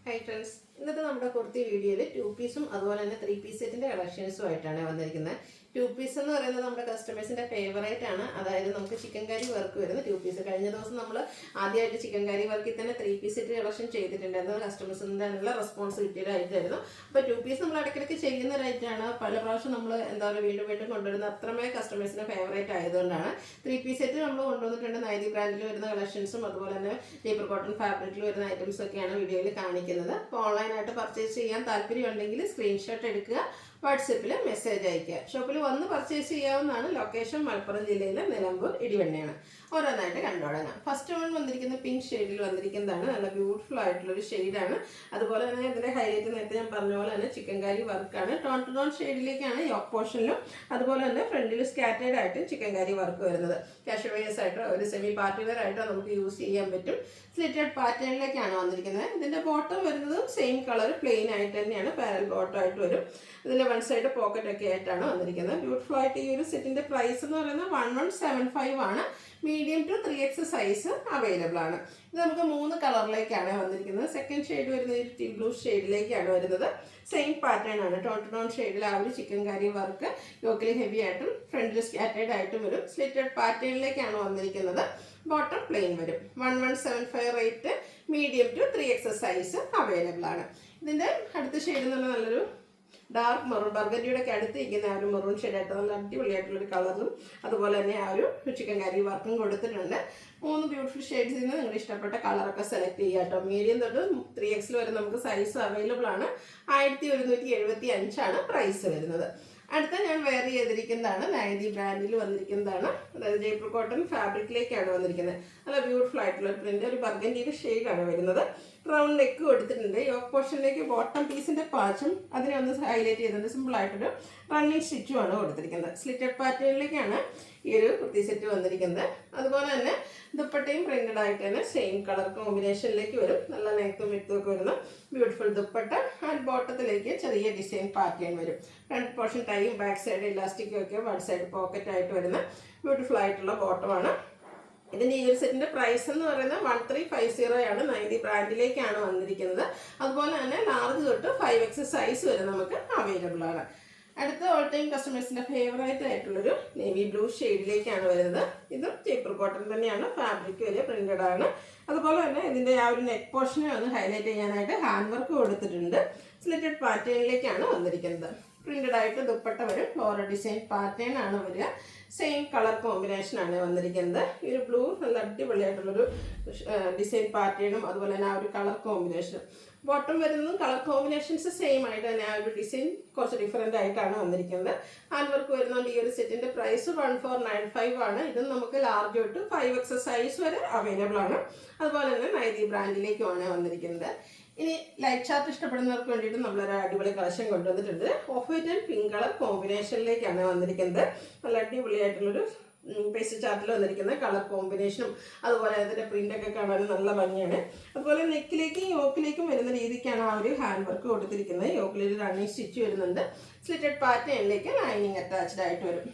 Hi friends, ഇന്നത്തെ നമ്മുടെ കുർത്തി വീഡിയോയിൽ 2 പീസും അതുപോലെ തന്നെ 3 പീസ് സെറ്റിൻ്റെ കളക്ഷൻസും ആയിട്ടാണ് വന്നിരിക്കുന്നത്. 2 പീസ് എന്ന് പറയുന്നത് നമ്മുടെ കസ്റ്റമേഴ്സിൻ്റെ ഫേവറേറ്റ് ആണ്. അതായത് നമുക്ക് ചിക്കൻ കറി വർക്ക് വരുന്ന 2 പീസ്. കഴിഞ്ഞ ദിവസം നമ്മൾ ആദ്യമായിട്ട് ചിക്കൻ കറി വർക്കിൽ തന്നെ 3 പീസ് സെറ്റ് കളക്ഷൻ ചെയ്തിട്ടുണ്ടായിരുന്നു. കസ്റ്റമേഴ്സിൻ്റെ നല്ല റെസ്പോൺസ് കിട്ടിയതായിട്ടായിരുന്നു. അപ്പോൾ 2 പീസ് നമ്മൾ ഇടയ്ക്കിടയ്ക്ക് ചെയ്യുന്ന ഒരായിട്ടാണ്. പല പ്രാവശ്യം നമ്മൾ എന്താ പറയുക വീണ്ടും വീണ്ടും കൊണ്ടുവരുന്ന അത്രമേ കസ്റ്റമേഴ്സിൻ്റെ ഫേവറേറ്റ് ആയതുകൊണ്ടാണ് 3 പീസ് സെറ്റ് നമ്മൾ കൊണ്ടുവന്നിട്ടുണ്ട്. നൈതി ബ്രാൻഡിൽ വരുന്ന കളക്ഷൻസും അതുപോലെ തന്നെ ജയ്പൂർ കോട്ടൺ ഫാബ്രിക്കിൽ വരുന്ന ഐറ്റംസ് ഒക്കെയാണ് വീഡിയോയിൽ കാണിക്കുന്നത്. അപ്പോൾ ഓൺലൈനായിട്ട് പർച്ചേസ് ചെയ്യാൻ താല്പര്യമുണ്ടെങ്കിൽ സ്ക്രീൻഷോട്ട് എടുക്കുക, വാട്സപ്പിൽ മെസ്സേജ് അയയ്ക്കുക. ഷോപ്പിൽ വന്ന് പർച്ചേസ് ചെയ്യാവുന്നതാണ്. ലൊക്കേഷൻ മലപ്പുറം ജില്ലയിലെ നിലമ്പൂർ ഇടിവണ്ണയാണ്. ഓരോന്നായിട്ട് കണ്ടു തുടങ്ങാം. ഫസ്റ്റ് വൺ വന്നിരിക്കുന്ന പിങ്ക് ഷെയ്ഡിൽ വന്നിരിക്കുന്നതാണ്. നല്ല ബ്യൂട്ടിഫുൾ ആയിട്ടുള്ളൊരു ഷെയ്ഡാണ്. അതുപോലെ തന്നെ ഇതിൻ്റെ ഹൈലൈറ്റ് നേരത്തെ ഞാൻ പറഞ്ഞ പോലെ തന്നെ ചിക്കൻ കാരി വർക്കാണ്. ടോൺ ടു ടോൺ ഷെയ്ഡിലേക്കാണ് യോക്ക് പോർഷനിലും അതുപോലെ തന്നെ ഫ്രണ്ടിൽ സ്കാറ്റേഡ് ആയിട്ട് ചിക്കൻ കാരി വർക്ക് വരുന്നത്. കാഷ്വൽസ് ആയിട്ടോ ഒരു സെമി പാർട്ടി വെയർ ആയിട്ടോ നമുക്ക് യൂസ് ചെയ്യാൻ പറ്റും. സ്ലിറ്റഡ് പാറ്റേണിലേക്കാണ് വന്നിരിക്കുന്നത്. ഇതിൻ്റെ ബോട്ടം വരുന്നത് സെയിം കളർ പ്ലെയിൻ ആയിട്ട് തന്നെയാണ്, പാരൽ ബോട്ടം ആയിട്ട് വരും. ഇതിൻ്റെ വൺ സൈഡ് പോക്കറ്റ് ഒക്കെ ആയിട്ടാണ് വന്നിരിക്കുന്നത്. ബ്യൂട്ടിഫുൾ ആയിട്ട് ഈ ഒരു സെറ്റിൻ്റെ പ്രൈസ് എന്ന് പറയുന്നത് 1175 ആണ്. Medium to 3X size available ആണ്. ഇത് നമുക്ക് 3 കളറിലേക്കാണ് വന്നിരിക്കുന്നത്. സെക്കൻഡ് ഷെയ്ഡ് വരുന്നത് ഒരു ടീ ബ്ലൂ ഷെയ്ഡിലേക്കാണ് വരുന്നത്. സെയിം പാറ്റേൺ ആണ്. ടോൺ ടു ടോൺ ഷെയ്ഡിൽ ആ ഒരു ചിക്കൻ കറി വർക്ക് യോക്കിൽ ഹെവി ആയിട്ടും ഫ്രണ്ടിൽ സ്കാറ്റേഡ് ആയിട്ടും വരും. സ്ലിറ്റഡ് പാറ്റേണിലേക്കാണ് വന്നിരിക്കുന്നത്. ബോട്ടം പ്ലെയിൻ വരും. 1175 rate. Medium to 3X size available ആണ്. ഇതിൻ്റെ അടുത്ത ഷെയ്ഡ് എന്ന് പറഞ്ഞാൽ നല്ലൊരു ഡാർക്ക് മെറൂൺ, ബർഗൻഡിയുടെ ഒക്കെ അടുത്ത് ഇരിക്കുന്ന ആ ഒരു മെറൂൺ ഷെയ്ഡായിട്ട് നല്ല അടിപൊളിയായിട്ടുള്ളൊരു കളറും അതുപോലെ തന്നെ ആ ഒരു ചിക്കൻ കറി വർക്കും കൊടുത്തിട്ടുണ്ട്. 3 ബ്യൂട്ടിഫുൾ ഷെയ്ഡ്സിൽ നിന്ന് നിങ്ങളുടെ ഇഷ്ടപ്പെട്ട കളറൊക്കെ സെലക്ട് ചെയ്യുക കേട്ടോ. മീഡിയം തൊട്ട് 3X വരെ നമുക്ക് സൈസ് അവൈലബിൾ ആണ്. 1175 ആണ് പ്രൈസ് വരുന്നത്. അടുത്ത ഞാൻ വെയർ ചെയ്തിരിക്കുന്നതാണ് നൈതി ബ്രാൻഡിൽ വന്നിരിക്കുന്നതാണ്. അതായത് ജയ്പൂർ കോട്ടൺ ഫാബ്രിക്കിലേക്കാണ് വന്നിരിക്കുന്നത്. നല്ല ബ്യൂട്ടിഫുൾ ആയിട്ടുള്ള പ്രിന്റ്, ഒരു ബർഗൻഡിയുടെ ഷെയ്ഡാണ് വരുന്നത്. റൗണ്ട് നെക്ക് കൊടുത്തിട്ടുണ്ട്. യോക്ക് പോർഷനിലേക്ക് ബോട്ടം പീസിന്റെ പാച്ചും അതിനെ ഒന്ന് ഹൈലൈറ്റ് ചെയ്തിട്ടുണ്ട്. സിമ്പിൾ ആയിട്ടൊരു റണ്ണിങ് സ്റ്റിച്ചുമാണ് കൊടുത്തിരിക്കുന്നത്. സ്ലിറ്റഡ് പാറ്റേണിലേക്കാണ് ഈ ഒരു കുർത്തി സെറ്റ് വന്നിരിക്കുന്നത്. അതുപോലെ തന്നെ ദുപ്പട്ടയും പ്രിന്റഡ് ആയിട്ട് തന്നെ സെയിം കളർ കോമ്പിനേഷനിലേക്ക് വരും. നല്ല ലെങ്ത്തും വിത്തും ഒക്കെ വരുന്ന ബ്യൂട്ടിഫുൾ ദുപ്പട്ട. ആൻഡ് ബോട്ടത്തിലേക്ക് ചെറിയ ഡിസൈൻ പാറ്റേൺ വരും. ഫ്രണ്ട് പോർഷൻ ടൈയും ബാക്ക് സൈഡ് ഇലാസ്റ്റിക്കും ഒക്കെ വൺ സൈഡ് പോക്കറ്റ് ആയിട്ട് വരുന്ന ബ്യൂട്ടിഫുൾ ആയിട്ടുള്ള ബോട്ടമാണ്. ഇതിൻ്റെ ഈ ഒരു സെറ്റിൻ്റെ പ്രൈസ് എന്ന് പറയുന്നത് 1350 ആണ്. നൈതി ബ്രാൻഡിലേക്കാണ് വന്നിരിക്കുന്നത്. അതുപോലെ തന്നെ ലാർജ് തൊട്ട് 5X സൈസ് വരെ നമുക്ക് അവൈലബിൾ ആണ്. അടുത്ത ഓൾ ടൈം കസ്റ്റമേഴ്സിൻ്റെ ഫേവറേറ്റ് ആയിട്ടുള്ളൊരു നേവി ബ്ലൂ ഷെയ്ഡിലേക്കാണ് വരുന്നത്. ഇതും ജയ്പൂർ കോട്ടൺ തന്നെയാണ്. ഫാബ്രിക് വലിയ പ്രിന്റഡ് ആണ്. അതുപോലെ തന്നെ ഇതിൻ്റെ ആ ഒരു നെക്ക് പോർഷനെ ഒന്ന് ഹൈലൈറ്റ് ചെയ്യാനായിട്ട് ഹാൻഡ് വർക്ക് കൊടുത്തിട്ടുണ്ട്. സ്ലിറ്റഡ് പാറ്റേണിലേക്കാണ് വന്നിരിക്കുന്നത്. പ്രിന്റഡ് ആയിട്ട് ദുപ്പട്ട വരും. ഫ്ലോറൽ ഡിസൈൻ പാറ്റേൺ ആണ് വരിക. സെയിം കളർ കോമ്പിനേഷൻ ആണ് വന്നിരിക്കുന്നത്. ഈ ഒരു ബ്ലൂ നല്ല അടിപൊളിയായിട്ടുള്ളൊരു ഡിസൈൻ പാറ്റേണും അതുപോലെ തന്നെ ആ ഒരു കളർ കോമ്പിനേഷനും. ബോട്ടം വരുന്നതും കളർ കോമ്പിനേഷൻസ് സെയിം ആയിട്ട് തന്നെ ആ ഒരു ഡിസൈൻ കുറച്ച് ഡിഫറെൻ്റ് ആയിട്ടാണ് വന്നിരിക്കുന്നത്. ഹാൻഡ് വർക്ക് വരുന്നതുകൊണ്ട് ഈ ഒരു സെറ്റിൻ്റെ പ്രൈസ് 1495 ആണ്. ഇതും നമുക്ക് ലാർജ് തൊട്ട് 5X സൈസ് വരെ അവൈലബിൾ ആണ്. അതുപോലെ തന്നെ നൈതി ബ്രാൻഡിലേക്കുമാണ് വന്നിരിക്കുന്നത്. ഇനി ലൈറ്റ് ചാർട്ട് ഇഷ്ടപ്പെടുന്നവർക്ക് വേണ്ടിയിട്ട് നമ്മളൊരു അടിപൊളി കളക്ഷൻ കൊണ്ടുവന്നിട്ടുണ്ട്. Off white and pink colour കോമ്പിനേഷനിലേക്കാണ് വന്നിരിക്കുന്നത്. നല്ല അടിപൊളിയായിട്ടുള്ളൊരു പേസ്റ്റ് ചാർട്ടിൽ വന്നിരിക്കുന്ന കളർ കോമ്പിനേഷനും അതുപോലെ അതിൻ്റെ പ്രിൻ്റൊക്കെ കാണാൻ നല്ല ഭംഗിയാണ്. അതുപോലെ നെക്കിലേക്കും യോക്കിലേക്കും വരുന്ന രീതിക്കാണ് ആ ഒരു ഹാൻഡ് വർക്ക് കൊടുത്തിരിക്കുന്നത്. യോക്കിലൊരു റണ്ണിങ് സ്റ്റിച്ച് വരുന്നുണ്ട്. സ്ലിറ്റഡ് പാറ്റേണിലേക്ക് ലൈനിങ് അറ്റാച്ച്ഡ് ആയിട്ട് വരും.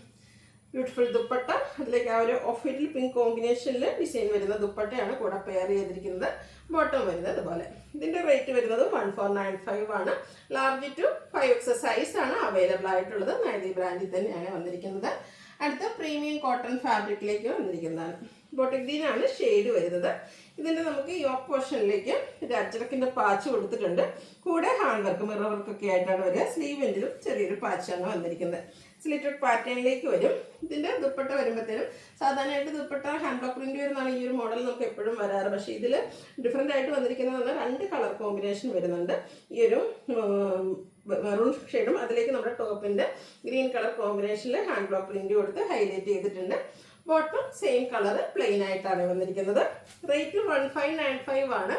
ബ്യൂട്ടിഫുൾ ദുപ്പട്ട, അതിലേക്ക് ആ ഒരു ഓഫ് വൈറ്റിൽ പിങ്ക് കോമ്പിനേഷനിൽ ഡിസൈൻ വരുന്ന ദുപ്പട്ടയാണ് കൂടെ പെയർ ചെയ്തിരിക്കുന്നത്. ബോട്ടം വരുന്നത് അതുപോലെ. ഇതിൻ്റെ റേറ്റ് വരുന്നത് 1495 ആണ്. ലാർജ് ടു 5X സൈസ് ആണ് അവൈലബിൾ ആയിട്ടുള്ളത്. നൈതി ബ്രാൻഡിൽ തന്നെയാണ് വന്നിരിക്കുന്നത്. അടുത്ത പ്രീമിയം കോട്ടൺ ഫാബ്രിക്കിലേക്ക് വന്നിരിക്കുന്നതാണ്. ബോട്ടിക് ഗ്രീനാണ് ഷെയ്ഡ് വരുന്നത്. ഇതിൻ്റെ നമുക്ക് യോക്ക് പോർഷനിലേക്ക് ഒരു അജ്രക്കിൻ്റെ പാച്ച് കൊടുത്തിട്ടുണ്ട്. കൂടെ ഹാൻഡ് വർക്ക് മിറർ വർക്കൊക്കെ ആയിട്ടാണ് വരിക. സ്ലീവെൻറ്റിലും ചെറിയൊരു പാച്ചാണ് വന്നിരിക്കുന്നത്. സ്ലിറ്റഡ് പാറ്റേണിലേക്ക് വരും. ഇതിൻ്റെ ദുപ്പട്ട വരുമ്പോഴത്തേനും സാധാരണയായിട്ട് ദുപ്പട്ട ഹാൻഡ് ബ്ലോക്ക് പ്രിന്റ് വരുന്നതാണ് ഈ ഒരു മോഡൽ നമുക്ക് എപ്പോഴും വരാറ്. പക്ഷേ ഇതിൽ ഡിഫറെൻ്റ് ആയിട്ട് വന്നിരിക്കുന്നത് 2 കളർ കോമ്പിനേഷൻ വരുന്നുണ്ട്. ഈ ഒരു മെറൂൺ ഷെയ്ഡും അതിലേക്ക് നമ്മുടെ ടോപ്പിൻ്റെ ഗ്രീൻ കളർ കോമ്പിനേഷനിൽ ഹാൻഡ് ബ്ലോക്ക് പ്രിന്റ് കൊടുത്ത് ഹൈലൈറ്റ് ചെയ്തിട്ടുണ്ട്. ബോട്ടം സെയിം കളർ പ്ലെയിൻ ആയിട്ടാണ് വന്നിരിക്കുന്നത്. റേറ്റ് 1595 ആണ്.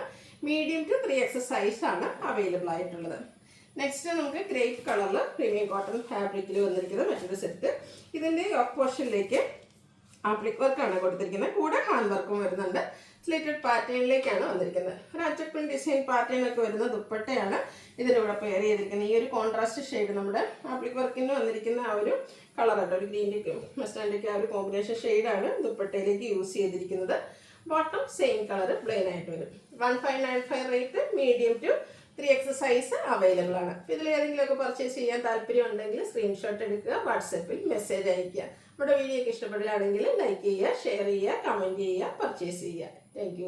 മീഡിയം ടു 3X സൈസ് ആണ് അവൈലബിൾ ആയിട്ടുള്ളത്. നെക്സ്റ്റ് നമുക്ക് ഗ്രേപ്പ് കളറിൽ പ്രീമിയം കോട്ടൺ ഫാബ്രിക്കിൽ വന്നിരിക്കുന്ന മറ്റൊരു സെറ്റ്. ഇതിൻ്റെ യോക്ക് പോർഷനിലേക്ക് ആപ്ലിക് വർക്കാണ് കൊടുത്തിരിക്കുന്നത്. കൂടെ ഹാൻഡ് വർക്കും വരുന്നുണ്ട്. സ്ലിറ്റഡ് പാറ്റേണിലേക്കാണ് വന്നിരിക്കുന്നത്. ഒരു അച്ചപ്പിൾ ഡിസൈൻ പാറ്റേൺ ഒക്കെ വരുന്ന ദുപ്പട്ടയാണ് ഇതിൻ്റെ കൂടെ പെയർ ചെയ്തിരിക്കുന്നത്. ഈ ഒരു കോൺട്രാസ്റ്റ് ഷെയ്ഡ് നമ്മുടെ ആപ്ലിക് വർക്കിന് വന്നിരിക്കുന്ന ആ ഒരു കളറായിട്ട് ഒരു ഗ്രീൻ്റെയും മസ്റ്റാൻഡൊക്കെ ആ ഒരു കോമ്പിനേഷൻ ഷെയ്ഡാണ് ദുപ്പട്ടയിലേക്ക് യൂസ് ചെയ്തിരിക്കുന്നത്. ബോട്ടം സെയിം കളർ പ്ലെയിൻ ആയിട്ട് വരും. 1595 rate. Medium to 3X size available ആണ്. അപ്പോൾ ഇതിൽ ഏതെങ്കിലുമൊക്കെ പർച്ചേസ് ചെയ്യാൻ താല്പര്യം ഉണ്ടെങ്കിൽ സ്ക്രീൻഷോട്ട് എടുക്കുക, വാട്സപ്പിൽ മെസ്സേജ് അയയ്ക്കുക. നമ്മുടെ വീഡിയോ ഒക്കെ ഇഷ്ടപ്പെടുകയാണെങ്കിൽ ലൈക്ക് ചെയ്യുക, ഷെയർ ചെയ്യുക, കമൻറ്റ് ചെയ്യുക, പർച്ചേസ് ചെയ്യുക. താങ്ക്